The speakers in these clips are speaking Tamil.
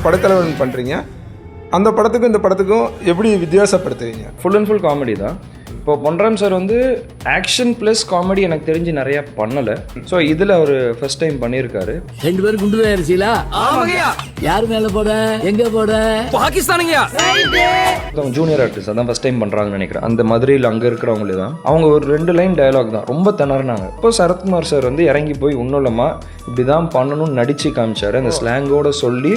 படத்தலைவன் பண்ணுறீங்க, அந்த படத்துக்கும் இந்த படத்துக்கும் எப்படி வித்தியாசப்படுத்துவீங்க? ஃபுல் அண்ட் ஃபுல் காமெடி தான். இப்போ பொன்ராம் சார் வந்து ஆக்ஷன் ப்ளஸ் காமெடி எனக்கு தெரிஞ்சு நிறையா பண்ணலை. ஸோ இதில் அவர் ஃபர்ஸ்ட் டைம் பண்ணியிருக்காரு. 2 பேரும் குண்டு ஆயிருச்சீங்களா? யார் மேலே போட, எங்கே போட? பாகிஸ்தானுங்கயா. ஜூனியர் ஆர்டிஸ்ட் அதான் ஃபர்ஸ்ட் டைம் பண்ணுறாங்கன்னு நினைக்கிறேன். அந்த மதுரையில் அங்கே இருக்கிறவங்களே தான். அவங்க ஒரு 2 லைன் டயலாக் தான் ரொம்ப திணறினாங்க. இப்போ சரத்குமார் சார் வந்து இறங்கி போய் இன்னும் இல்லைம்மா இப்படி தான் பண்ணணும்னு நடித்து காமிச்சார். அந்த ஸ்லாங்கோடு சொல்லி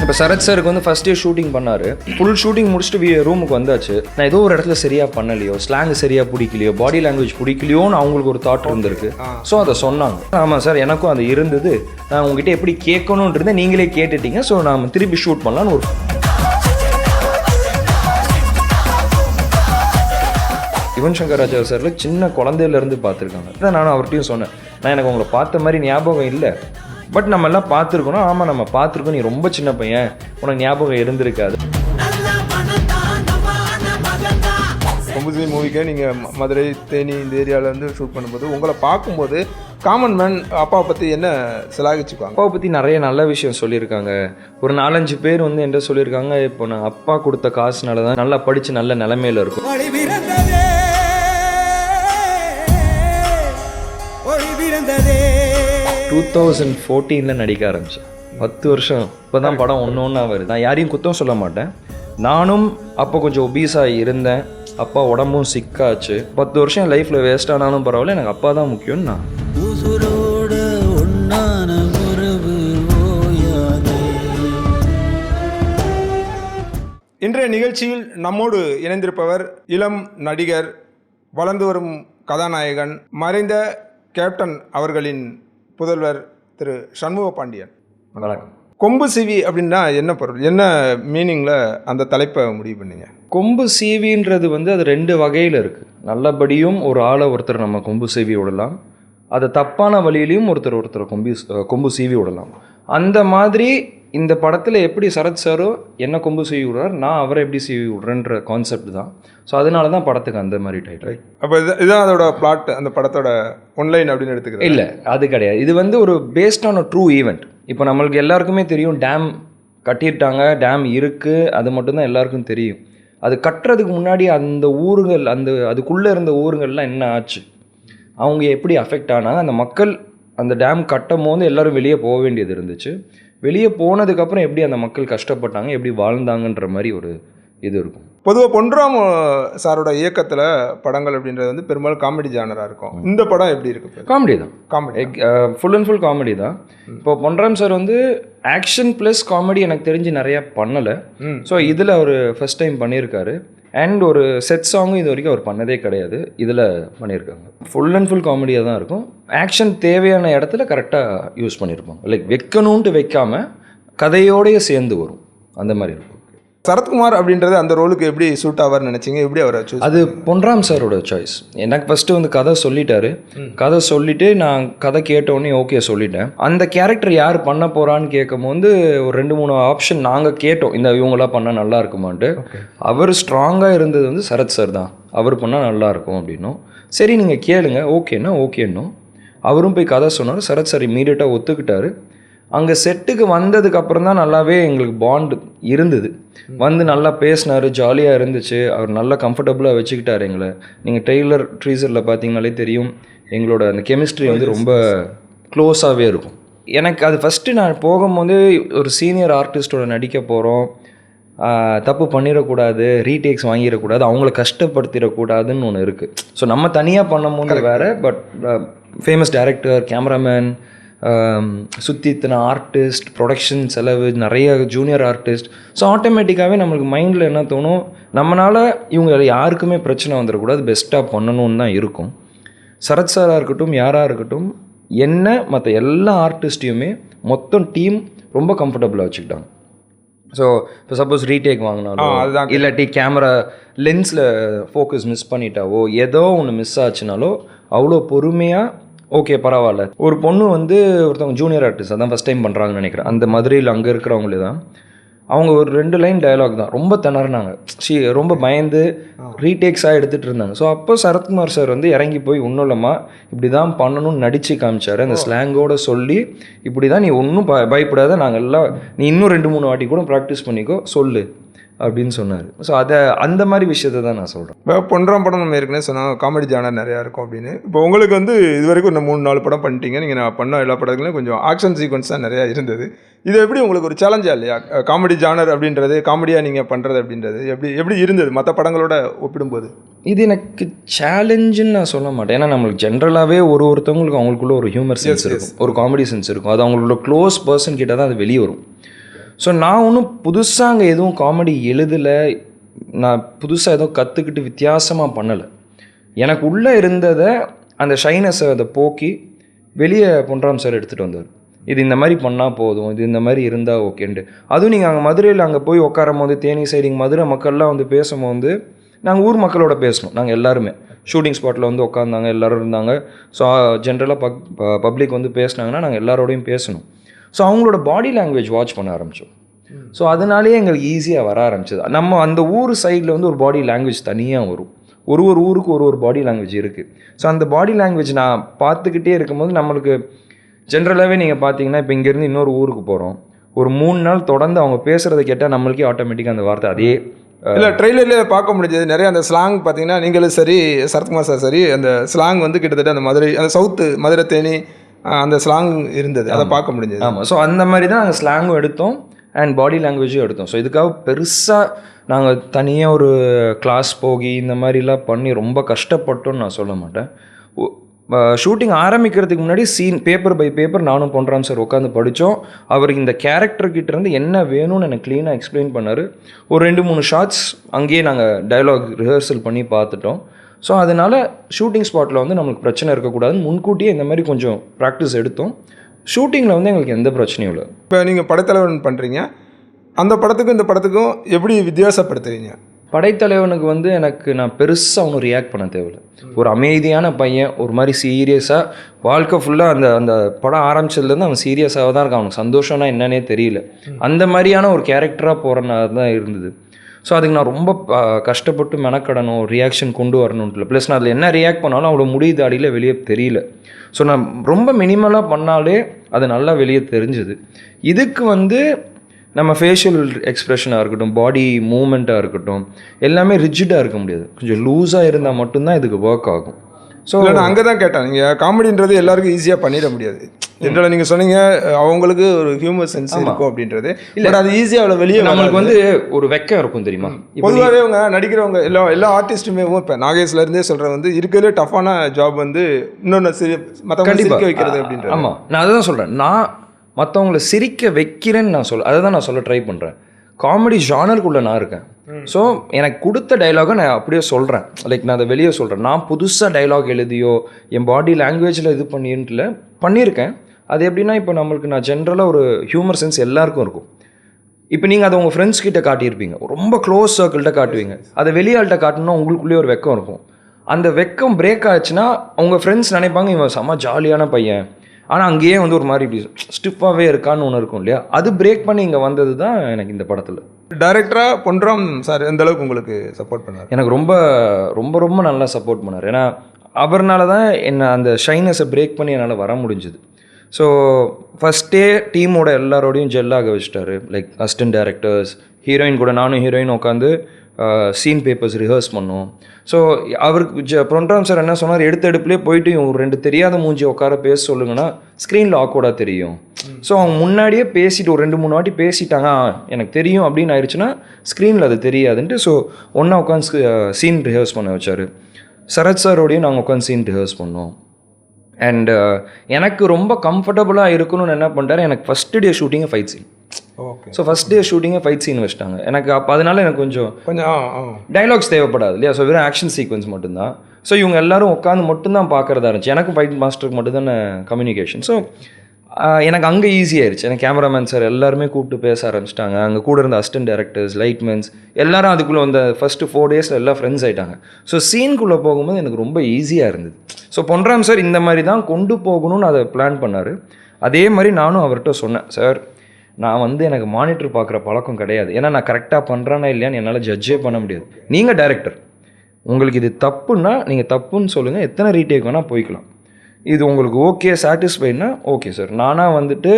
இப்போ சரத் சாருக்கு வந்து ஃபர்ஸ்ட் டே ஷூட்டிங் பண்ணார். ஃபுல் ஷூட்டிங் முடிச்சுட்டு ரூமுக்கு வந்தாச்சு. நான் ஏதோ ஒரு இடத்துல சரியாக பண்ணலையோ, ஸ்லாங் சரியாக பிடிக்கலையோ, பாடி லாங்குவேஜ் பிடிக்கலையோன்னு அவங்களுக்கு ஒரு தாட் இருந்திருக்கு. ஸோ அதை சொன்னாங்க. ஆமாம் சார் எனக்கும் அது இருந்தது, நான் உங்ககிட்ட எப்படி கேட்கணுன்றது நீங்களே கேட்டுட்டீங்க, ஸோ நாம் திருப்பி ஷூட் பண்ணலான்னு ஒரு யுவன் சங்கர் ராஜா சாரில் சின்ன குழந்தையிலேருந்து பார்த்துருக்காங்க. அதான் நானும் அவர்கிட்டையும் சொன்னேன், நான் எனக்கு உங்களை பார்த்த மாதிரி ஞாபகம் இல்லை, பட் நம்ம எல்லாம் பார்த்துருக்கணும். ஆமாம் நம்ம பார்த்துருக்கோம், நீ ரொம்ப சின்ன பையன், உனக்கு ஞாபகம் இருந்திருக்காது. கொம்புசிவி மூவிக்கே நீங்கள் மதுரை தேனி இந்த ஏரியாவில் வந்து ஷூட் பண்ணும்போது உங்களை பார்க்கும்போது காமன் மேன் அப்பாவை பற்றி என்ன சிலாகிச்சுக்குவாங்க? அப்பாவை பற்றி நிறைய நல்ல விஷயம் சொல்லியிருக்காங்க. ஒரு 4-5 பேர் வந்து என்ன சொல்லியிருக்காங்க, இப்போ நான் அப்பா கொடுத்த காசுனால தான் நல்லா படித்து நல்ல நிலைமையில் இருக்கும். 2014 நடிக்க ஆரம்பித்தேன். 10 வருஷம். இப்போ தான் படம் ஒன்று வருது. நான் யாரையும் குத்தம் சொல்ல மாட்டேன். நானும் அப்போ கொஞ்சம் ஒபீஸாக இருந்தேன். அப்பா உடம்பும் சிக்காச்சு. 10 வருஷம் என் லைஃப்பில் வேஸ்ட் ஆனாலும் பரவாயில்ல, எனக்கு அப்பா தான் முக்கியம். நான் இன்றைய நிகழ்ச்சியில் நம்மோடு இணைந்திருப்பவர் இளம் நடிகர், வளர்ந்து வரும் கதாநாயகன், மறைந்த கேப்டன் அவர்களின் புதல்வர் திரு சண்முக பாண்டியன். வணக்கம். கொம்பு சிவி அப்படின்னா என்ன பொருள், என்ன மீனிங்கில் அந்த தலைப்பை முடிவு பண்ணீங்க? கொம்பு சீவின்றது வந்து அது 2 வகையில் இருக்குது. நல்லபடியும் ஒரு ஆளை ஒருத்தர் நம்ம கொம்பு சீவி விடலாம், அது தப்பான வழியிலையும் ஒருத்தர் கொம்பு சீவி விடலாம். அந்த மாதிரி இந்த படத்தில் எப்படி சரத் சாரோ என்ன கொம்பு சீவி விடுறார், நான் அவரை எப்படி சீவி விடுறேன்ற கான்செப்ட் தான். ஸோ அதனால தான் படத்துக்கு அந்த மாதிரி டைட்டில். அப்போ இதுதான் அதோட பிளாட், அந்த படத்தோட ஒன்லைன் அப்படின்னு எடுத்துக்கிறேன். இல்லை அது கிடையாது. இது வந்து ஒரு based on a true event. இப்போ நம்மளுக்கு எல்லாருக்குமே தெரியும் டேம் கட்டிட்டாங்க, டேம் இருக்குது, அது மட்டும்தான் எல்லாருக்கும் தெரியும். அது கட்டுறதுக்கு முன்னாடி அந்த ஊருகள், அதுக்குள்ளே இருந்த ஊருங்கள்லாம் என்ன ஆச்சு, அவங்க எப்படி அஃபெக்ட் ஆனாங்க, அந்த மக்கள் அந்த டேம் கட்டும் போது எல்லோரும் வெளியே போக வேண்டியது இருந்துச்சு. வெளியே போனதுக்கப்புறம் எப்படி அந்த மக்கள் கஷ்டப்பட்டாங்க, எப்படி வாழ்ந்தாங்கன்ற மாதிரி ஒரு இது இருக்கும். பொதுவாக பொன்ராம் சாரோட இயக்கத்தில் படங்கள் அப்படின்றது வந்து பெரும்பாலும் காமெடி ஜானராக இருக்கும். இந்த படம் எப்படி இருக்கு? காமெடி தான். Comedy full and full comedy தான். இப்போ பொன்ராம் சார் வந்து ஆக்ஷன் ப்ளஸ் காமெடி எனக்கு தெரிஞ்சு நிறையா பண்ணலை. ஸோ இதில் அவர் ஃபர்ஸ்ட் டைம் பண்ணியிருக்காரு. அண்ட் ஒரு செட் சாங்கும் இது வரைக்கும் அவர் பண்ணதே கிடையாது, இதில் பண்ணியிருக்காங்க. ஃபுல் அண்ட் ஃபுல் காமெடியாக தான் இருக்கும். ஆக்ஷன் தேவையான இடத்துல கரெக்டாக யூஸ் பண்ணியிருப்பாங்க. லைக் வைக்கணுன்ட்டு வைக்காமல் கதையோடையே சேர்ந்து வரும், அந்த மாதிரி இருக்கும். சரத்குமார் அப்படின்றது அந்த ரோலுக்கு எப்படி சூட் ஆவார்னு நினச்சிங்க? எப்படி அவரை சூஸ்? அது பொன்ராம் சாரோட சாய்ஸ். எனக்கு ஃபஸ்ட்டு வந்து கதை சொல்லிட்டாரு. கதை சொல்லிவிட்டு நான் கதை கேட்டோடனே ஓகே சொல்லிட்டேன். அந்த கேரக்டர் யார் பண்ண போகிறான்னு கேட்கும் போது ஒரு 2-3 ஆப்ஷன் நாங்கள் கேட்டோம், இந்த இவங்களாம் பண்ணால் நல்லா இருக்குமான்ட்டு. அவர் ஸ்ட்ராங்காக இருந்தது வந்து சரத் சார் தான், அவர் பண்ணால் நல்லாயிருக்கும் அப்படின்னும். சரி நீங்கள் கேளுங்க, ஓகேன்னா ஓகேன்னும். அவரும் போய் கதை சொன்னார். சரத் சார் இம்மீடியட்டாக ஒத்துக்கிட்டாரு. அங்கே செட்டுக்கு வந்ததுக்கப்புறம் தான் நல்லாவே எங்களுக்கு பாண்டு இருந்தது. வந்து நல்லா பேசினார், ஜாலியாக இருந்துச்சு. அவர் நல்லா கம்ஃபர்டபுளாக வச்சுக்கிட்டார் எங்களை. நீங்கள் ட்ரீசரில் பார்த்தீங்கனாலே தெரியும், எங்களோட அந்த கெமிஸ்ட்ரி வந்து ரொம்ப க்ளோஸாகவே இருக்கும். எனக்கு அது ஃபஸ்ட்டு நான் போகும்போது ஒரு சீனியர் ஆர்டிஸ்ட்டோட நடிக்க போகிறோம், தப்பு பண்ணிடக்கூடாது, ரீடேக்ஸ் வாங்கிடக்கூடாது, அவங்கள கஷ்டப்படுத்திடக்கூடாதுன்னு ஒன்று இருக்குது. ஸோ நம்ம தனியாக பண்ணும்போது வேறு, பட் ஃபேமஸ் டைரக்டர், கேமராமேன், சுற்றி இத்தனை ஆர்டிஸ்ட், ப்ரொடக்ஷன் செலவு, நிறைய ஜூனியர் ஆர்டிஸ்ட். ஸோ ஆட்டோமேட்டிக்காகவே நம்மளுக்கு மைண்டில் என்ன தோணும், நம்மளால் இவங்க யாருக்குமே பிரச்சனை வந்துடக்கூடாது, பெஸ்ட்டாக பண்ணணும்னு தான் இருக்கும். சரத் சாராக இருக்கட்டும், யாராக இருக்கட்டும், என்ன மற்ற எல்லா ஆர்டிஸ்ட்டையுமே மொத்தம் டீம் ரொம்ப கம்ஃபர்டபுளாக வச்சுக்கிட்டாங்க. ஸோ இப்போ சப்போஸ் ரீடேக் வாங்கினாலும், இல்லாட்டி கேமரா லென்ஸில் ஃபோக்கஸ் மிஸ் பண்ணிட்டாவோ, ஏதோ ஒன்று மிஸ் ஆச்சுனாலோ அவ்வளோ பொறுமையாக ஓகே பரவாயில்ல. ஒரு பொண்ணு வந்து ஒருத்தவங்க ஜூனியர் ஆர்டிஸ்ட் அதான் ஃபஸ்ட் டைம் பண்ணுறாங்கன்னு நினைக்கிறேன். அந்த மதுரையில் அங்கே இருக்கிறவங்களே தான். அவங்க ஒரு 2 லைன் டயலாக் தான் ரொம்ப திணறினாங்க. ரொம்ப பயந்து ரீடேக்ஸாக எடுத்துகிட்டு இருந்தாங்க. ஸோ அப்போ சரத்குமார் சார் வந்து இறங்கி போய் ஒன்றும் இல்லைம்மா இப்படி தான் பண்ணணும்னு நடித்து காமிச்சார். அந்த ஸ்லாங்கோடு சொல்லி இப்படி தான் நீ ஒன்றும் பயப்படாத, நாங்கள் எல்லாம் நீ இன்னும் 2-3 வாட்டி கூட ப்ராக்டிஸ் பண்ணிக்கோ சொல்லு அப்படின்னு சொன்னார். ஸோ அந்த மாதிரி விஷயத்தை தான் நான் சொல்கிறேன். இப்போ பொன்றாம் படம் நம்ம ஏற்கனவே சொன்னால் காமெடி ஜானர் நிறையா இருக்கும் அப்படின்னு. இப்போ உங்களுக்கு வந்து இது வரைக்கும் இந்த 3-4 படம் பண்ணிட்டீங்க. நீங்கள் நான் பண்ண எல்லா படத்துலையும் கொஞ்சம் ஆக்ஷன் சீக்வன்ஸ் தான் நிறையா இருந்தது. இது எப்படி உங்களுக்கு ஒரு சேலஞ்சா இல்லையா? காமெடி ஜானர் அப்படின்றது, காமெடியாக நீங்கள் பண்ணுறது அப்படின்றது எப்படி இருந்தது மற்ற படங்களோட ஒப்பிடும்போது? இது எனக்கு சேலஞ்சுன்னு நான் சொல்ல மாட்டேன். ஏன்னா நம்மளுக்கு ஜென்ரலாகவே ஒருத்தவங்களுக்கு அவங்களுக்குள்ள ஒரு ஹியூமர் சென்ஸ் இருக்கும், ஒரு காமெடி சென்ஸ் இருக்கும். அது அவங்களோட க்ளோஸ் பர்சன் கிட்ட தான் அது வெளியே வரும். ஸோ நான் ஒன்றும் புதுசாக அங்கே எதுவும் காமெடி எழுதலை, நான் புதுசாக எதுவும் கற்றுக்கிட்டு வித்தியாசமாக பண்ணலை. எனக்கு உள்ளே இருந்ததை அந்த ஷைனஸை அதை போக்கி வெளியே பொன்ராம் சார் எடுத்துகிட்டு வந்தார். இது இந்த மாதிரி பண்ணால் போதும், இது இந்த மாதிரி இருந்தால் ஓகேன்ட்டு. அதுவும் நீங்கள் அங்கே மதுரையில் அங்கே போய் உட்காரும் போது தேனி சைடு மதுரை மக்கள்லாம் வந்து பேசும்போது நாங்கள் ஊர் மக்களோட பேசணும். நாங்கள் எல்லாருமே ஷூட்டிங் ஸ்பாட்டில் வந்து உட்காந்தாங்க, எல்லோரும் இருந்தாங்க. ஸோ ஜென்ரலாக பப்ளிக் வந்து பேசினாங்கன்னா நாங்கள் எல்லாரோடையும் பேசணும். ஸோ அவங்களோட பாடி லாங்குவேஜ் வாட்ச் பண்ண ஆரம்பித்தோம். ஸோ அதனாலேயே எங்களுக்கு ஈஸியாக வர ஆரம்பிச்சது. நம்ம அந்த ஊர் சைடில் வந்து ஒரு பாடி லாங்குவேஜ் தனியாக வரும். ஒரு ஊருக்கு ஒரு பாடி லாங்குவேஜ் இருக்குது. ஸோ அந்த பாடி லாங்குவேஜ் நான் பார்த்துக்கிட்டே இருக்கும்போது நம்மளுக்கு ஜென்ரலாகவே நீங்கள் பார்த்தீங்கன்னா இப்போ இங்கேருந்து இன்னொரு ஊருக்கு போகிறோம், ஒரு 3 நாள் தொடர்ந்து அவங்க பேசுகிறத கேட்டால் நம்மளுக்கே ஆட்டோமேட்டிக்காக அந்த வார்த்தை அதே இல்லை ட்ரெய்லர்லேயே பார்க்க முடிஞ்சது. நிறைய அந்த ஸ்லாங் பார்த்தீங்கன்னா நீங்களும் சரி சரத்குமார் சார் சரி, அந்த ஸ்லாங் வந்து கிட்டத்தட்ட அந்த மதுரை, அந்த சவுத்து மதுரை தேனி அந்த ஸ்லாங் இருந்தது, அதை பார்க்க முடிஞ்சது. ஆமாம். ஸோ அந்த மாதிரி தான் நாங்கள் ஸ்லாங்கும் எடுத்தோம் அண்ட் பாடி லாங்குவேஜும் எடுத்தோம். ஸோ இதுக்காக பெருசாக நாங்கள் தனியாக ஒரு கிளாஸ் போகி இந்த மாதிரிலாம் பண்ணி ரொம்ப கஷ்டப்பட்டோன்னு நான் சொல்ல மாட்டேன். ஷூட்டிங் ஆரம்பிக்கிறதுக்கு முன்னாடி பேப்பர் பை பேப்பர் நானும் பொன்ராம் சார் உட்காந்து படித்தோம். அவருக்கு இந்த கேரக்டர்கிட்ட இருந்து என்ன வேணும்னு எனக்கு க்ளீனாக எக்ஸ்பிளைன் பண்ணார். ஒரு 2-3 ஷார்ட்ஸ் அங்கேயே நாங்கள் டயலாக் ரிஹர்சல் பண்ணி பார்த்துட்டோம். ஸோ அதனால் ஷூட்டிங் ஸ்பாட்டில் வந்து நம்மளுக்கு பிரச்சனை இருக்கக்கூடாதுன்னு முன்கூட்டியே இந்த மாதிரி கொஞ்சம் ப்ராக்டிஸ் எடுத்தோம். ஷூட்டிங்கில் வந்து எங்களுக்கு எந்த பிரச்சனையும் இல்லை. இப்போ நீங்கள் படைத்தலைவன் பண்ணுறீங்க, அந்த படத்துக்கும் இந்த படத்துக்கும் எப்படி வித்தியாசப்படுத்துறீங்க? படைத்தலைவனுக்கு வந்து நான் பெருசாக ஒன்றும் ரியாக்ட் பண்ண தேவையில்லை. ஒரு அமைதியான பையன், ஒரு மாதிரி சீரியஸாக வாழ்க்கை ஃபுல்லாக அந்த படம் ஆரம்பிச்சதுலேருந்து அவன் சீரியஸாக தான் இருக்கான். அவனுக்கு சந்தோஷம்னா என்னன்னே தெரியல. அந்த மாதிரியான ஒரு கேரக்டராக போகிறனா தான் இருந்தது. ஸோ அதுக்கு நான் ரொம்ப கஷ்டப்பட்டு மெனக்கடணும், ரியாக்ஷன் கொண்டு வரணுன்ட்டு. ப்ளஸ் நான் அதில் என்ன ரியாக்ட் பண்ணாலும் அவ்வளோ முடியுது அடியில் வெளியே தெரியல. ஸோ நான் ரொம்ப மினிமலாக பண்ணாலே அது நல்லா வெளியே தெரிஞ்சுது. இதுக்கு வந்து நம்ம ஃபேஷியல் எக்ஸ்ப்ரெஷனாக இருக்கட்டும், பாடி மூமெண்ட்டாக இருக்கட்டும், எல்லாமே ரிஜிடாக இருக்க முடியாது. கொஞ்சம் லூஸாக இருந்தால் மட்டும்தான் இதுக்கு ஒர்க் ஆகும். ஸோ நான் அங்கே தான் கேட்டேன், நீங்கள் காமெடின்றது எல்லாருக்கும் ஈஸியாக பண்ணிட முடியாது. ஜென்ரலாக நீங்கள் சொன்னீங்க அவங்களுக்கு ஒரு ஹியூமர் சென்ஸ் இருக்கும் அப்படின்றது. இல்லை அது ஈஸியாக அவ்வளோ வெளியே நம்மளுக்கு வந்து ஒரு வெக்கம் இருக்கும் தெரியுமா. பொதுவாகவே அவங்க நடிக்கிறவங்க எல்லா ஆர்டிஸ்ட்டுமே இப்போ நாகேஷ்லேருந்தே சொல்கிறேன் வந்து இருக்கிறதுலே டஃப்பான ஜாப் வந்து இன்னொன்று மற்றவங்க சிரிக்க வைக்கிறது அப்படின்றது. ஆமாம், நான் அதை தான் சொல்கிறேன். நான் மற்றவங்கள சிரிக்க வைக்கிறேன்னு அதை தான் நான் சொல்ல ட்ரை பண்ணுறேன். காமெடி ஜானருக்குள்ளே நான் இருக்கேன். ஸோ எனக்கு கொடுத்த டைலாகை நான் அப்படியே சொல்கிறேன். லைக் நான் அதை வெளியே சொல்கிறேன். நான் புதுசாக டைலாக் எழுதியோ என் பாடி லாங்குவேஜில் இது பண்ணியிருக்கேன். அது எப்படின்னா இப்போ நம்மளுக்கு நான் ஜென்ரலாக ஒரு ஹியூமர் சென்ஸ் எல்லாருக்கும் இருக்கும். இப்போ நீங்கள் அதை உங்கள் ஃப்ரெண்ட்ஸ் கிட்ட காட்டியிருப்பீங்க, ரொம்ப க்ளோஸ் சர்க்கிள்கிட்ட காட்டுவீங்க. அதை வெளியாள்கிட்ட காட்டணுன்னா உங்களுக்குள்ளேயே ஒரு வெக்கம் இருக்கும். அந்த வெக்கம் பிரேக் ஆச்சுன்னா உங்கள் ஃப்ரெண்ட்ஸ் நினைப்பாங்க இவன் செம்ம ஜாலியான பையன், ஆனால் அங்கேயே வந்து ஒரு மாதிரி இப்படி ஸ்டிஃபாகவே இருக்கான்னு ஒன்று இருக்கும் இல்லையா. அது பிரேக் பண்ணி இங்கே வந்தது தான் எனக்கு இந்த படத்தில். டைரக்டராக பொன்ராம் சார் எந்த அளவுக்கு உங்களுக்கு சப்போர்ட் பண்ணார்? எனக்கு ரொம்ப ரொம்ப ரொம்ப நல்லா சப்போர்ட் பண்ணார். ஏன்னா அவர்னால தான் என்னை அந்த ஷைனஸை பிரேக் பண்ணி என்னால் வர முடிஞ்சுது. ஸோ ஃபஸ்ட்டே டீமோட எல்லாரோடையும் ஜெல்லாக வச்சுட்டாரு. லைக் அசிஸ்டன்ட் டேரக்டர்ஸ், ஹீரோயின் கூட நானும் ஹீரோயின் உட்காந்து சீன் பேப்பர்ஸ் ரிஹர்ஸ் பண்ணோம். ஸோ அவருக்கு பொன்ராம் சார் என்ன சொன்னார், எடுப்புலேயே போயிட்டு ஒரு 2 தெரியாத மூஞ்சி உட்கார பேச சொல்லுங்கன்னா ஸ்க்ரீனில் ஆக்வர்டாக தெரியும். ஸோ அவங்க முன்னாடியே பேசிட்டு ஒரு 2-3 வாட்டி பேசிட்டாங்க, எனக்கு தெரியும் அப்படின்னு ஆயிடுச்சுன்னா ஸ்க்ரீனில் அது தெரியாதுன்ட்டு. ஸோ ஒன்றா உட்காந்து சீன் ரிஹர்ஸ் பண்ண வச்சார். சரத் சாரோடையும் நாங்கள் உட்காந்து சீன் ரிஹர்ஸ் பண்ணோம். அண்ட் எனக்கு ரொம்ப கம்ஃபர்டபுளாக இருக்கணும்னு என்ன பண்ணிட்டாரு, எனக்கு ஃபஸ்ட்டு டே ஷூட்டிங்கை fight scene. Okay. So first day ஷூட்டிங்கை ஃபைட் சீன் வச்சிட்டாங்க எனக்கு. அப்போ அதனால எனக்கு கொஞ்சம் டைலாக்ஸ் தேவைப்படாது இல்லையா. ஸோ வெறும் ஆக்ஷன் சீக்வன்ஸ் மட்டும்தான். ஸோ இவங்க எல்லாரும் உட்காந்து மட்டும்தான் பார்க்குறதா இருந்துச்சு. எனக்கும் ஃபைட் மாஸ்டருக்கு மட்டும்தானே கம்யூனிகேஷன். ஸோ எனக்கு அங்கே ஈஸியாகிடுச்சு. எனக்கு கேமராமேன் சார் எல்லாருமே கூப்பிட்டு பேச ஆரம்பிச்சிட்டாங்க. அங்கே கூட இருந்த அசிஸ்டன்ட் டேரக்டர்ஸ், லைட்மென்ஸ் எல்லாரும் அதுக்குள்ளே வந்த ஃபஸ்ட்டு 4 டேஸில் எல்லாம் ஃப்ரெண்ட்ஸ் ஆகிட்டாங்க. ஸோ சீனுக்குள்ளே போகும்போது எனக்கு ரொம்ப ஈஸியாக இருந்தது. ஸோ பொன்ராம் சார் இந்த மாதிரி தான் கொண்டு போகணும்னு அதை பிளான் பண்ணார். அதே மாதிரி நானும் அவர்கிட்ட சொன்னேன், சார் நான் வந்து எனக்கு மானிட்டர் பார்க்குற பழக்கம் கிடையாது. ஏன்னா நான் கரெக்டாக பண்ணுறேன்னா இல்லையான்னு என்னால் ஜட்ஜே பண்ண முடியாது. நீங்கள் டைரக்டர், உங்களுக்கு இது தப்புன்னா நீங்கள் தப்புன்னு சொல்லுங்கள், எத்தனை ரீடேக் வேணால் போய்க்கலாம். இது உங்களுக்கு ஓகே சாட்டிஸ்ஃபைட்னா ஓகே சார். நானாக வந்துட்டு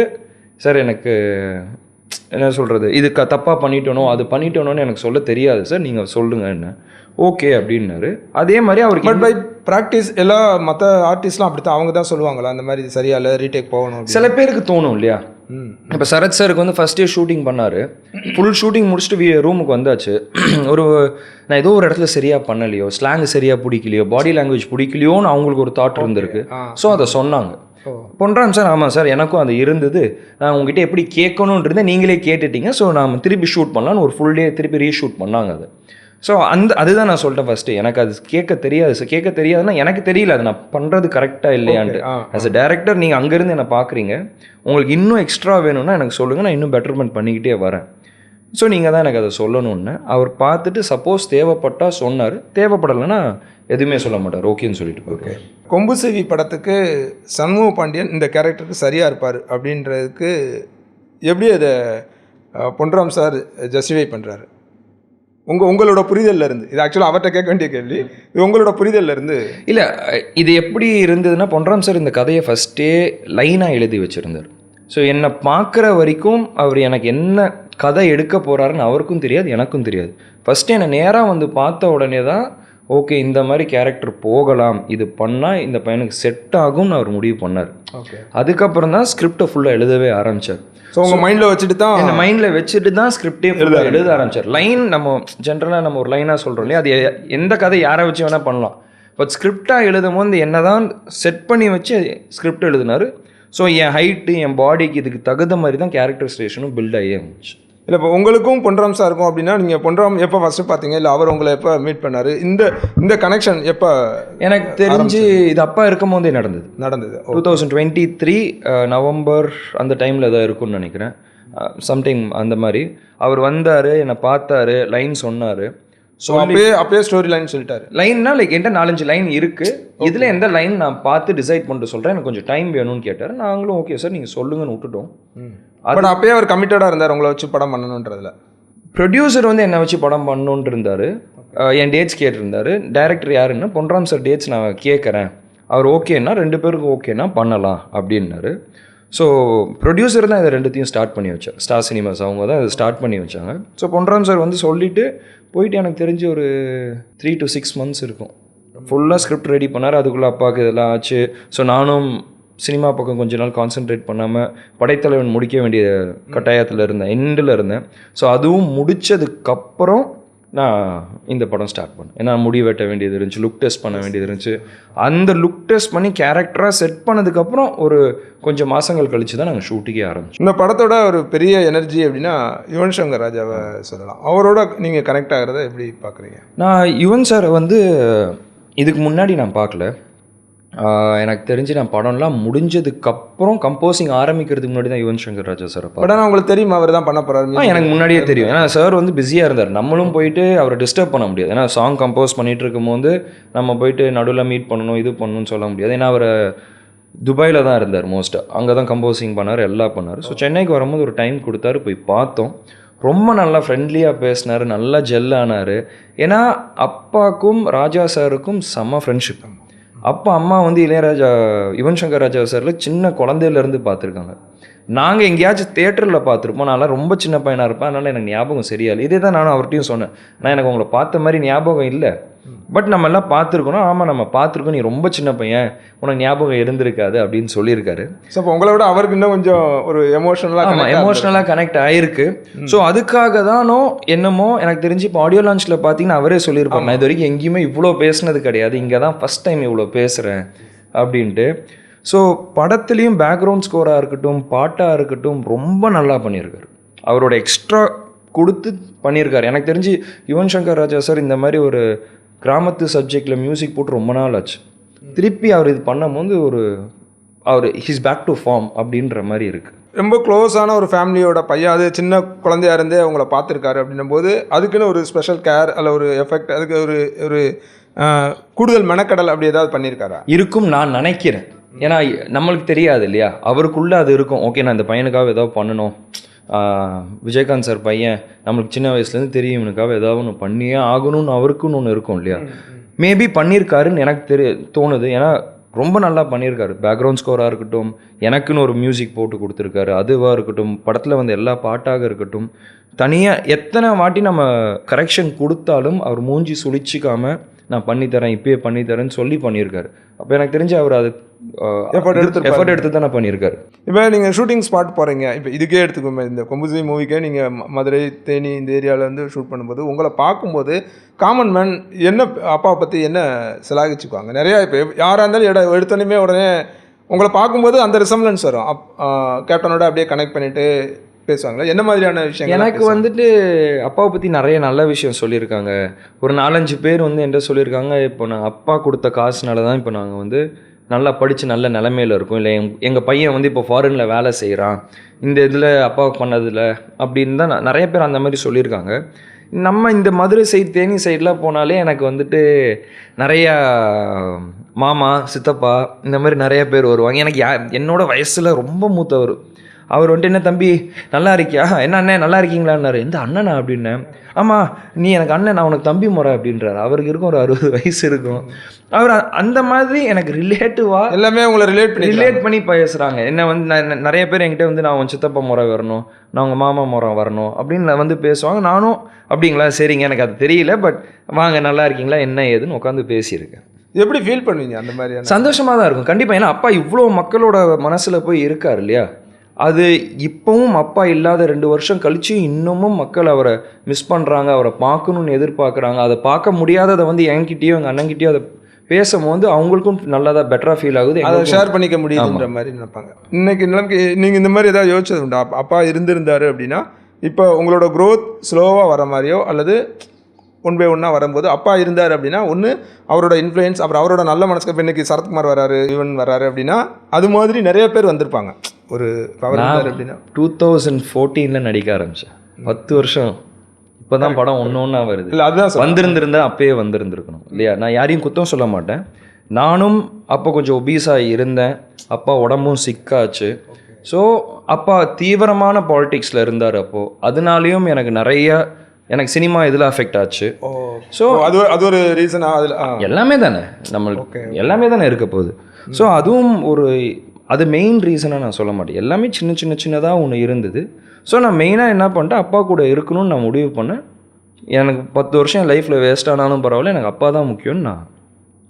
சார் எனக்கு என்ன சொல்கிறது, இது தப்பாக பண்ணிட்டோனோ அது பண்ணிட்டோனோன்னு எனக்கு சொல்ல தெரியாது சார், நீங்கள் சொல்லுங்கள் என்ன ஓகே அப்படின்னாரு. அதே மாதிரி அவருக்கு பட் பை ப்ராக்டிஸ் எல்லா மற்ற ஆர்டிஸ்ட்லாம் அப்படி தான் அவங்க தான் சொல்லுவாங்களா அந்த மாதிரி சரியா இல்லை ரீடேக் போகணும்? சில பேருக்கு தோணும் இல்லையா. இப்போ சரத் சாருக்கு வந்து ஃபஸ்ட் டே ஷூட்டிங் பண்ணார், ஃபுல் ஷூட்டிங் முடிச்சுட்டு ரூமுக்கு வந்தாச்சு. நான் ஏதோ ஒரு இடத்துல சரியாக பண்ணலையோ, ஸ்லாங் சரியாக பிடிக்கலையோ, பாடி லாங்குவேஜ் பிடிக்கலையோன்னு அவங்களுக்கு ஒரு தாட் இருந்திருக்கு. ஸோ அதை சொன்னாங்க. பண்ணுறாங்க சார். ஆமாம் சார், எனக்கும் அது இருந்தது. நான் உங்ககிட்ட எப்படி கேட்கணுன்றதை நீங்களே கேட்டுட்டீங்க. ஸோ நாம் திருப்பி ஷூட் பண்ணலான்னு ஒரு ஃபுல் டே திருப்பி ரீஷூட் பண்ணாங்க அது. ஸோ அதுதான் நான் சொல்லிட்டேன் ஃபஸ்ட்டு, எனக்கு அது கேட்க தெரியாது சார். கேட்க தெரியாதுன்னா எனக்கு தெரியல அது நான் பண்ணுறது கரெக்டாக இல்லையான்ட்டு. ஆஸ் அ டேரக்டர் நீங்கள் அங்கேருந்து என்னை பார்க்குறீங்க, உங்களுக்கு இன்னும் எக்ஸ்ட்ரா வேணும்னா எனக்கு சொல்லுங்கள், நான் இன்னும் பெட்டர்மெண்ட் பண்ணிக்கிட்டே வரேன். ஸோ நீங்கள் தான் எனக்கு அதை சொல்லணும்னு அவர் பார்த்துட்டு சப்போஸ் தேவைப்பட்டால் சொன்னார், தேவைப்படலைன்னா எதுவுமே சொல்ல மாட்டார், ஓகேன்னு சொல்லிட்டு போயிருக்கேன். கொம்புசெவி படத்துக்கு சண்முக பாண்டியன் இந்த கேரக்டருக்கு சரியாக இருப்பார் அப்படின்றதுக்கு எப்படி அதை பொன்ராம் சார் ஜஸ்டிஃபை பண்ணுறாரு? உங்களோட புரிதலில் இருந்து, இது ஆக்சுவலாக அவர்கிட்ட கேட்க வேண்டிய கேள்வி, இது உங்களோட புரிதலில் இருந்து. இல்லை, இது எப்படி இருந்ததுன்னா பொன்ராம் சார் இந்த கதையை ஃபஸ்ட்டே லைனாக எழுதி வச்சுருந்தார். ஸோ என்னை பார்க்குற வரைக்கும் அவர் எனக்கு என்ன கதை எடுக்க போகிறாருன்னு அவருக்கும் தெரியாது, எனக்கும் தெரியாது. ஃபஸ்ட்டு என்னை நேராக வந்து பார்த்த உடனே தான் ஓகே இந்த மாதிரி கேரக்டர் போகலாம், இது பண்ணால் இந்த பையனுக்கு செட் ஆகும்னு அவர் முடிவு பண்ணார். ஓகே, அதுக்கப்புறம் தான் ஸ்கிரிப்டை ஃபுல்லாக எழுதவே ஆரம்பித்தார். ஸோ உங்கள் மைண்டில் வச்சுட்டு தான் என்ன மைண்டில் வச்சுட்டு தான் ஸ்கிரிப்டே எழுத ஆரம்பித்தார். லைன் நம்ம ஜென்ரலாக நம்ம ஒரு லைனாக சொல்கிறோம் இல்லையா, அது எந்த கதை யாரை வச்சு வேணால் பண்ணலாம். பட் ஸ்கிரிப்டாக எழுதும் போது என்ன தான் செட் பண்ணி வச்சு ஸ்கிரிப்ட் எழுதினார். ஸோ என் ஹைட்டு என் பாடிக்கு இதுக்கு தகுந்த மாதிரி தான் கேரக்டரைசேஷனும் பில்ட் ஆகி இருந்துச்சு. இல்லை இப்போ உங்களுக்கும் பொன்ராம் சார் இருக்கும் அப்படின்னா நீங்கள் பொன்ராம் எப்போ ஃபஸ்ட்டு பார்த்தீங்க, இல்லை அவர் உங்களை எப்போ மீட் பண்ணார், இந்த கனெக்ஷன் எப்போ? எனக்கு தெரிஞ்சு இது அப்பா இருக்கும் போதே நடந்தது 2023 நவம்பர் அந்த டைமில் தான் இருக்கும்னு நினைக்கிறேன். சம்டைம் அந்த மாதிரி அவர் வந்தார், என்னை பார்த்தாரு, லைன் சொன்னார். ஸோ அப்பயே ஸ்டோரி லைன் சொல்லிட்டாரு. லைன்னா லைக் என்கிட்ட 4-5 லைன் இருக்குது, இதில் எந்த லைன் நான் பார்த்து டிசைட் பண்ணிட்டு சொல்கிறேன், எனக்கு கொஞ்சம் டைம் வேணும்னு கேட்டார். நாங்களும் ஓகே சார் நீங்கள் சொல்லுங்கன்னு விட்டுட்டோம். பட் அப்பயே அவர் கமிட்டடாக இருந்தார் உங்களை வச்சு படம் பண்ணணுன்றதுல. ப்ரொடியூசர் வந்து என்னை வச்சு படம் பண்ணணுன்ட்டு இருந்தார், என் டேட்ஸ் கேட்டிருந்தார். டைரக்டர் யாருன்னா பொன்ராம் சார் டேட்ஸ் நான் கேட்குறேன், அவர் ஓகேன்னா 2 பேருக்கும் ஓகேன்னா பண்ணலாம் அப்படின்னாரு. ஸோ ப்ரொடியூசர் தான் இதை 2த்தையும் ஸ்டார்ட் பண்ணி வச்சார். ஸ்டார் சினிமாஸ் அவங்க தான் இதை ஸ்டார்ட் பண்ணி வச்சாங்க. ஸோ பொன்ராம் சார் வந்து சொல்லிவிட்டு போயிட்டு எனக்கு தெரிஞ்சு ஒரு 3 to 6 months இருக்கும். ஃபுல்லாக ஸ்கிரிப்ட் ரெடி பண்ணார். அதுக்குள்ளே அப்பாவுக்கு இதெல்லாம் ஆச்சு. ஸோ நானும் சினிமா பக்கம் கொஞ்ச நாள் கான்சென்ட்ரேட் பண்ணாமல் படைத்தலைவன் முடிக்க வேண்டிய கட்டாயத்தில் இருந்தேன், எண்டில் இருந்தேன். ஸோ அதுவும் முடித்ததுக்கப்புறம் நான் இந்த படம் ஸ்டார்ட் பண்ணேன். ஏன்னா முடி வெட்ட வேண்டியது இருந்துச்சு, லுக் டெஸ்ட் பண்ண வேண்டியது இருந்துச்சு. அந்த லுக் டெஸ்ட் பண்ணி கேரக்டராக செட் பண்ணதுக்கப்புறம் ஒரு கொஞ்சம் மாதங்கள் கழித்து தான் நாங்கள் ஷூட்டிங்கே ஆரம்பிச்சோம். இந்த படத்தோட ஒரு பெரிய எனர்ஜி அப்படின்னா யுவன் சங்கர் ராஜாவை சொல்லலாம். அவரோட நீங்கள் கனெக்ட் ஆகிறத எப்படி பார்க்குறீங்க? நான் யுவன் சாரை வந்து இதுக்கு முன்னாடி நான் பார்க்கல. எனக்கு தெரிஞ்சு நான் படம்லாம் முடிஞ்சதுக்கப்புறம் கம்போசிங் ஆரம்பிக்கிறதுக்கு முன்னாடி தான் யுவன் சங்கர் ராஜா சார். பட் ஆனால் உங்களுக்கு தெரியுமா அவர் தான் பண்ண போகிறாரு? எனக்கு முன்னாடியே தெரியும். ஏன்னா சார் வந்து பிஸியாக இருந்தார், நம்மளும் போயிட்டு அவரை டிஸ்டர்ப் பண்ண முடியாது. ஏன்னா சாங் கம்போஸ் பண்ணிகிட்டு இருக்கும்போது நம்ம போயிட்டு நடுவில் மீட் பண்ணணும் இது பண்ணணும்னு சொல்ல முடியாது. ஏன்னா அவர் துபாயில் தான் இருந்தார் மோஸ்ட்டாக, அங்கே தான் கம்போசிங் பண்ணார், எல்லாம் பண்ணார். ஸோ சென்னைக்கு வரும்போது ஒரு டைம் கொடுத்தாரு, போய் பார்த்தோம். ரொம்ப நல்லா ஃப்ரெண்ட்லியாக பேசினார், நல்லா ஜெல்லானார். ஏன்னா அப்பாவுக்கும் ராஜா சாருக்கும் செம்ம ஃப்ரெண்ட்ஷிப். அப்பா அம்மா வந்து இளையராஜா யுவன் சங்கர் ராஜா சாரில் சின்ன குழந்தையிலேருந்து பார்த்துருக்காங்க. நாங்கள் எங்கேயாச்சும் தேட்டரில் பார்த்துருப்போம். நான்லாம் ரொம்ப சின்ன பையனாக இருப்பேன், அதனால் எனக்கு ஞாபகம் சரியாயில்லை. இதே தான் நானும் அவர்கிட்டையும் சொன்னேன், நான் எனக்கு உங்களை பார்த்த மாதிரி ஞாபகம் இல்லை, பட் நம்ம எல்லாம் பார்த்துருக்கணும். ஆமாம் நம்ம பார்த்துருக்கோம், நீ ரொம்ப சின்ன பையன், உனக்கு ஞாபகம் இருந்திருக்காது அப்படின்னு சொல்லியிருக்காரு. ஸோ இப்போ உங்களை விட அவருக்கு இன்னும் கொஞ்சம் ஒரு எமோஷ்னலாக கனெக்ட் ஆகிருக்கு. ஸோ அதுக்காக தானோ என்னமோ எனக்கு தெரிஞ்சு இப்போ ஆடியோ லான்ச்சில் பார்த்தீங்கன்னா அவரே சொல்லியிருப்பார், நான் இது வரைக்கும் எங்கேயுமே இவ்வளோ பேசினது கிடையாது, இங்கே தான் ஃபஸ்ட் டைம் இவ்வளோ பேசுகிறேன் அப்படின்ட்டு. ஸோ படத்துலேயும் பேக்ரவுண்ட் ஸ்கோராக இருக்கட்டும், பாட்டாக இருக்கட்டும், ரொம்ப நல்லா பண்ணியிருக்காரு. அவரோட எக்ஸ்ட்ரா கொடுத்து பண்ணியிருக்காரு. எனக்கு தெரிஞ்சு யுவன் சங்கர் ராஜா சார் இந்த மாதிரி ஒரு கிராமத்து சப்ஜெக்டில் மியூசிக் போட்டு ரொம்ப நாள் ஆச்சு. திருப்பி அவர் இது பண்ணும்போது அவர் ஹீஸ் பேக் டு ஃபார்ம் அப்படின்ற மாதிரி இருக்குது. ரொம்ப க்ளோஸான ஒரு ஃபேமிலியோட பையன், அது சின்ன குழந்தையா இருந்தே அவங்கள பார்த்துருக்காரு அப்படின்னும் போது அதுக்குன்னு ஒரு ஸ்பெஷல் கேர் அல்ல ஒரு எஃபெக்ட், அதுக்கு ஒரு கூடுதல் மெனக்கடல் அப்படி ஏதாவது பண்ணியிருக்காரா? இருக்கும் நான் நினைக்கிறேன். ஏன்னா நம்மளுக்கு தெரியாது இல்லையா, அவருக்குள்ளே அது இருக்கும். ஓகே நான் இந்த பையனுக்காக ஏதாவது பண்ணணும், விஜயகாந்த் சார் பையன் நம்மளுக்கு சின்ன வயசுலேருந்து தெரியும் இவனுக்காக ஏதாவது ஒன்று பண்ணியே ஆகணும்னு அவருக்குன்னு ஒன்று இருக்கும் இல்லையா. மேபி பண்ணியிருக்காருன்னு எனக்கு தோணுது. ஏன்னா ரொம்ப நல்லா பண்ணியிருக்காரு. பேக்ரவுண்ட் ஸ்கோராக இருக்கட்டும், எனக்குன்னு ஒரு மியூசிக் போட்டு கொடுத்துருக்காரு, அதுவாக இருக்கட்டும், படத்தில் வந்து எல்லா பாட்டாக இருக்கட்டும், தனியாக எத்தனை வாட்டி நம்ம கரெக்ஷன் கொடுத்தாலும் அவர் மூஞ்சி சுழிச்சிக்காமல் நான் பண்ணித்தரேன் இப்பயே பண்ணித்தரேன்னு சொல்லி பண்ணியிருக்காரு. அப்போ எனக்கு தெரிஞ்சு அவர் அது எஃபர்ட் எடுத்து தானே பண்ணியிருக்காரு. இப்போ நீங்கள் ஷூட்டிங் ஸ்பாட் போகிறீங்க, இப்போ இதுக்கே எடுத்துக்கோங்க, இந்த கொம்புசி மூவிக்கே நீங்கள் மதுரை தேனி இந்த ஏரியாவில் வந்து ஷூட் பண்ணும்போது உங்களை பார்க்கும்போது காமன் மேன் என்ன அப்பாவை பற்றி என்ன சிலாகிச்சுக்குவாங்க? நிறையா இப்போ யாராக இருந்தாலும் எடுத்தோன்னே உடனே உங்களை பார்க்கும்போது அந்த ரிசம்லன்ஸ் வரும். கேப்டனோட அப்படியே கனெக்ட் பண்ணிவிட்டு பேசுவாங்களா? என்ன மாதிரியான விஷயம்? எனக்கு வந்துட்டு அப்பாவை பற்றி நிறைய நல்ல விஷயம் சொல்லியிருக்காங்க. ஒரு 4-5 பேர் வந்து என்கிட்ட சொல்லியிருக்காங்க, இப்போ நான் அப்பா கொடுத்த காசுனால தான் இப்போ நாங்கள் வந்து நல்லா படித்து நல்ல நிலைமையில் இருக்கும், இல்லை எங்கள் பையன் வந்து இப்போ ஃபாரினில் வேலை செய்கிறான், இந்த இதில் அப்பாவுக்கு பண்ணதில்லை அப்படின்னு தான் நிறைய பேர் அந்த மாதிரி சொல்லியிருக்காங்க. நம்ம இந்த மதுரை சைடு தேனி சைடெலாம் போனாலே எனக்கு வந்துட்டு நிறையா மாமா சித்தப்பா இந்த மாதிரி நிறைய பேர் வருவாங்க. எனக்கு என்னோட வயசில் ரொம்ப மூத்தவர். அவர் வந்துட்டு என்ன தம்பி நல்லா இருக்கியா, என்ன அண்ணன் நல்லா இருக்கீங்களான்னாரு. எந்த அண்ணனா அப்படின்னேன். ஆமாம் நீ எனக்கு அண்ணன், நான் உனக்கு தம்பி முறை அப்படின்றாரு. அவருக்கு இருக்கும் ஒரு 60 வயசு இருக்கும். அவர் அந்த மாதிரி எனக்கு ரிலேட்டிவாக எல்லாமே உங்களை ரிலேட் பண்ணி பேசுகிறாங்க. என்ன வந்து நிறைய பேர் என்கிட்ட வந்து நான் உன் சித்தப்பா முறை வரணும், நான் உங்கள் மாமா முறை வரணும் அப்படின்னு வந்து பேசுவாங்க. நானும் அப்படிங்களா சரிங்க எனக்கு அது தெரியல, பட் வாங்க நல்லா இருக்கீங்களா என்ன ஏதுன்னு உட்காந்து பேசியிருக்கேன். எப்படி ஃபீல் பண்ணுவீங்க? அந்த மாதிரி சந்தோஷமாக தான் இருக்கும் கண்டிப்பாக. ஏன்னா அப்பா இவ்வளோ மக்களோட மனசில் போய் இருக்கார் இல்லையா. அது இப்போவும் அப்பா இல்லாத 2 வருஷம் கழிச்சு இன்னமும் மக்கள் அவரை மிஸ் பண்ணுறாங்க, அவரை பார்க்கணுன்னு எதிர்பார்க்குறாங்க. அதை பார்க்க முடியாததை வந்து என்கிட்டயோ எங்கள் அண்ணன்கிட்டயோ அதை பேசும்போது அவங்களுக்கும் நல்லதாக பெட்டராக ஃபீல் ஆகுது, அதை ஷேர் பண்ணிக்க முடியுதுன்ற மாதிரி நினைப்பாங்க. இன்னைக்கு நிலைமைக்கு நீங்கள் இந்த மாதிரி ஏதாவது யோசிச்சது உண்டா? அப்பா இருந்திருந்தாரு அப்படின்னா இப்போ உங்களோட க்ரோத் ஸ்லோவாக வர மாதிரியோ அல்லது 1 by 1 வரும்போது அப்பா இருந்தார் அப்படின்னா ஒன்று அவரோட இன்ஃப்ளூயன்ஸ், அப்புறம் அவரோட நல்ல மனசுக்கு. இப்போ இன்றைக்கி சரத்குமார் வராரு, ஈவன் வராரு அப்படின்னா அது மாதிரி நிறைய பேர் வந்திருப்பாங்க. ஒரு பவர் அப்படின்னா 2014 நடிக்க ஆரம்பித்தேன். 10 வருஷம் இப்போ தான் படம் ஒன்று வருது. இல்லை அதுதான் வந்திருந்திருந்தா அப்பயே வந்திருந்துருக்கணும் இல்லையா. நான் யாரையும் குத்தம் சொல்ல மாட்டேன். நானும் அப்போ கொஞ்சம் ஒபீஸாக இருந்தேன், அப்பா உடம்பும் சிக்காச்சு. ஸோ அப்பா தீவிரமான பாலிடிக்ஸில் இருந்தார். அப்போது அதனாலேயும் எனக்கு சினிமா இதில் அஃபெக்ட் ஆச்சு. ஸோ அது ஒரு ரீசனாக அதில் எல்லாமே தானே நம்மளுக்கு எல்லாமே தானே இருக்க போகுது. ஸோ அதுவும் அது மெயின் ரீசனாக நான் சொல்ல மாட்டேன். எல்லாமே சின்னதாக ஒன்று இருந்தது. ஸோ நான் மெயினாக என்ன பண்ணிட்டேன், அப்பா கூட இருக்கணும்னு நான் முடிவு பண்ணேன். எனக்கு 10 வருஷம் என் லைஃப்பில் வேஸ்ட் ஆனாலும் பரவாயில்ல, எனக்கு அப்பா தான் முக்கியம்னு நான்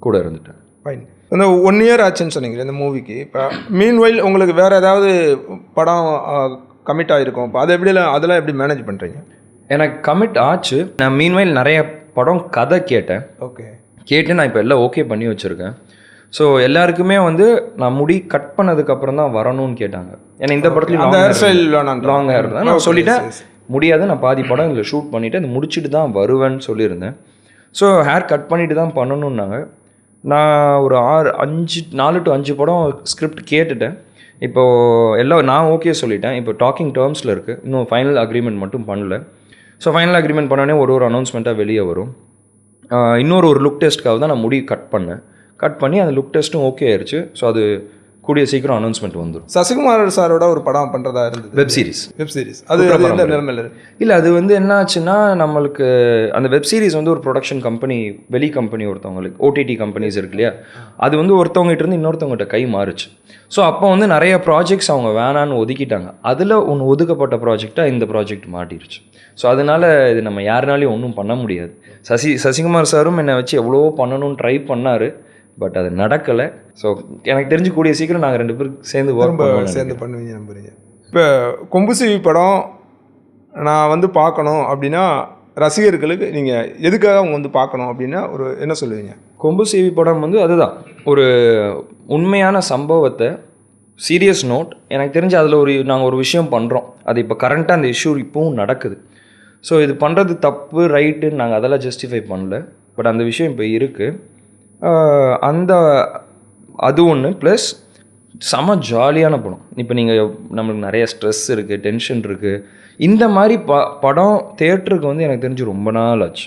கூட இருந்துட்டேன். ஃபைன். அந்த 1 year ஆச்சுன்னு சொன்னீங்க இந்த மூவிக்கு. இப்போ மீன்வைல் உங்களுக்கு வேறு ஏதாவது படம் கமிட் ஆகிருக்கும், இப்போ அதை அதெல்லாம் எப்படி மேனேஜ் பண்ணுறீங்க? எனக்கு கமிட் ஆச்சு. நான் மீன்வைல் நிறைய படம் கதை கேட்டேன். கேட்டு நான் இப்போ எல்லாம் ஓகே பண்ணி வச்சுருக்கேன். ஸோ எல்லாருக்குமே வந்து நான் முடி கட் பண்ணதுக்கப்புறம் தான் வரணும்னு கேட்டாங்க. ஏன்னா இந்த படத்துலையும் லாங் ஹேர் தான். நான் சொல்லிட்டேன் முடியாது, நான் பாதி படம் இதில் ஷூட் பண்ணிவிட்டு அதை முடிச்சுட்டு தான் வருவேன்னு சொல்லியிருந்தேன். ஸோ ஹேர் கட் பண்ணிவிட்டு தான் பண்ணணுன்னாங்க. நான் ஒரு 4 to 5 படம் ஸ்கிரிப்ட் கேட்டுட்டேன். இப்போது நான் ஓகே சொல்லிட்டேன். இப்போ டாக்கிங் டேர்ம்ஸில் இருக்குது, இன்னும் ஃபைனல் அக்ரிமெண்ட் மட்டும் பண்ணல. ஸோ ஃபைனல் அக்ரிமெண்ட் பண்ணோடனே ஒரு அனௌன்ஸ்மெண்ட்டாக வெளியே வரும். இன்னொரு லுக் டெஸ்ட்டுக்காக தான் நான் முடி கட் பண்ணி அந்த லுக் டெஸ்ட்டும் ஓகே ஆயிடுச்சு. ஸோ அது கூடிய சீக்கிரம் அனௌன்ஸ்மெண்ட் வந்துடும். சசிகுமார் சாரோட ஒரு படம் பண்ணுறதா இருந்தது, வெப் சீரிஸ். அது இல்லை, அது வந்து என்ன ஆச்சுன்னா நம்மளுக்கு அந்த வெப் சீரிஸ் வந்து ஒரு ப்ரொடக்ஷன் கம்பெனி, வெளி கம்பெனி ஒருத்தவங்களுக்கு, ஓடிடி கம்பெனிஸ் இருக்கு இல்லையா, அது வந்து ஒருத்தவங்ககிட்ட இருந்து இன்னொருத்தவங்ககிட்ட கை மாறுச்சு. ஸோ அப்போ வந்து நிறைய ப்ராஜெக்ட்ஸ் அவங்க வேணான்னு ஒதுக்கிட்டாங்க. அதில் ஒன்று ஒதுக்கப்பட்ட ப்ராஜெக்டாக இந்த ப்ராஜெக்ட் மாட்டிருச்சு. ஸோ அதனால் இது நம்ம யாருனாலையும் ஒன்றும் பண்ண முடியாது. சசிகுமார் சாரும் என்னை வச்சு எவ்வளோ பண்ணணும்னு ட்ரை பண்ணார், பட் அது நடக்கலை. ஸோ எனக்கு தெரிஞ்சு கூடிய சீக்கிரம் நாங்கள் 2 பேரும் சேர்ந்து பண்ணுவீங்க நம்புறீங்க. இப்போ கொம்புசிவி படம் நான் வந்து பார்க்கணும் அப்படின்னா ரசிகர்களுக்கு நீங்கள் எதுக்காக அவங்க வந்து பார்க்கணும் அப்படின்னா ஒரு என்ன சொல்லுவீங்க? கொம்புசிவி படம் வந்து அதுதான் ஒரு உண்மையான சம்பவத்தை, சீரியஸ் நோட். எனக்கு தெரிஞ்சு அதில் நாங்கள் ஒரு விஷயம் பண்ணுறோம், அது இப்போ கரண்ட்டாக அந்த இஷ்யூ இப்போவும் நடக்குது. ஸோ இது பண்ணுறது தப்பு ரைட்டுன்னு நாங்கள் அதெல்லாம் ஜஸ்டிஃபை பண்ணல, பட் அந்த விஷயம் இப்போ இருக்குது. அது ஒன்று. ப்ளஸ் செம ஜாலியான படம். இப்போ நீங்கள் நம்மளுக்கு நிறைய ஸ்ட்ரெஸ் இருக்குது, டென்ஷன் இருக்குது. இந்த மாதிரி படம் தேட்டருக்கு வந்து எனக்கு தெரிஞ்சு ரொம்ப நாள் ஆச்சு.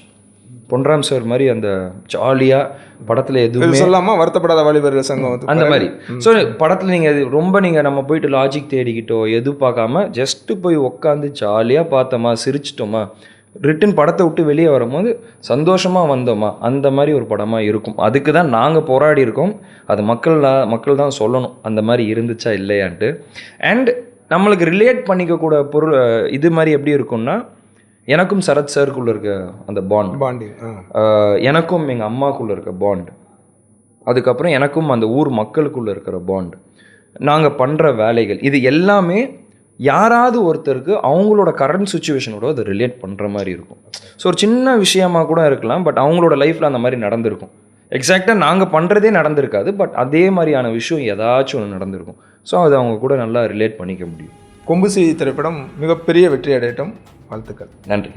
பொன்ராம் சார் மாதிரி அந்த ஜாலியாக படத்தில் இது எதுவுமே சொல்லாமல் வருத்தப்படாத வாலிபர்கள் சங்கம் வந்து அந்த மாதிரி. ஸோ படத்தில் நீங்கள் ரொம்ப நீங்கள் நம்ம போயிட்டு லாஜிக் தேடிக்கிட்டோ எது பார்க்காம ஜஸ்ட்டு போய் உட்காந்து ஜாலியாக பார்த்தோமா, சிரிச்சிட்டோமா, ரிட்டன் படத்தை விட்டு வெளியே வரும்போது சந்தோஷமாக வந்தோமா, அந்த மாதிரி ஒரு படமாக இருக்கும். அதுக்கு தான் நாங்கள் போராடி இருக்கோம். அது மக்கள் தான் சொல்லணும் அந்த மாதிரி இருந்துச்சா இல்லையான்ட்டு. அண்ட் நம்மளுக்கு ரிலேட் பண்ணிக்கக்கூட பொருள் இது மாதிரி எப்படி இருக்கும்னா, எனக்கும் சரத் சாருக்குள்ளே இருக்க அந்த பாண்டிங், எனக்கும் எங்கள் அம்மாக்குள்ளே இருக்க பாண்ட், அதுக்கப்புறம் எனக்கும் அந்த ஊர் மக்களுக்குள்ளே இருக்கிற பாண்ட், நாங்கள் பண்ணுற வேலைகள், இது எல்லாமே யாராவது ஒருத்தருக்கு அவங்களோட கரண்ட் சுச்சுவேஷனோட அதை ரிலேட் பண்ணுற மாதிரி இருக்கும். ஸோ ஒரு சின்ன விஷயமாக கூட இருக்கலாம், பட் அவங்களோட லைஃப்பில் அந்த மாதிரி நடந்திருக்கும். எக்ஸாக்டாக நாங்கள் பண்ணுறதே நடந்திருக்காது, பட் அதே மாதிரியான விஷயம் ஏதாச்சும் ஒன்று நடந்திருக்கும். ஸோ அது அவங்க கூட நல்லா ரிலேட் பண்ணிக்க முடியும். கொம்புசி திரைப்படம் மிகப்பெரிய வெற்றி அடையட்டும். வாழ்த்துக்கள். நன்றி.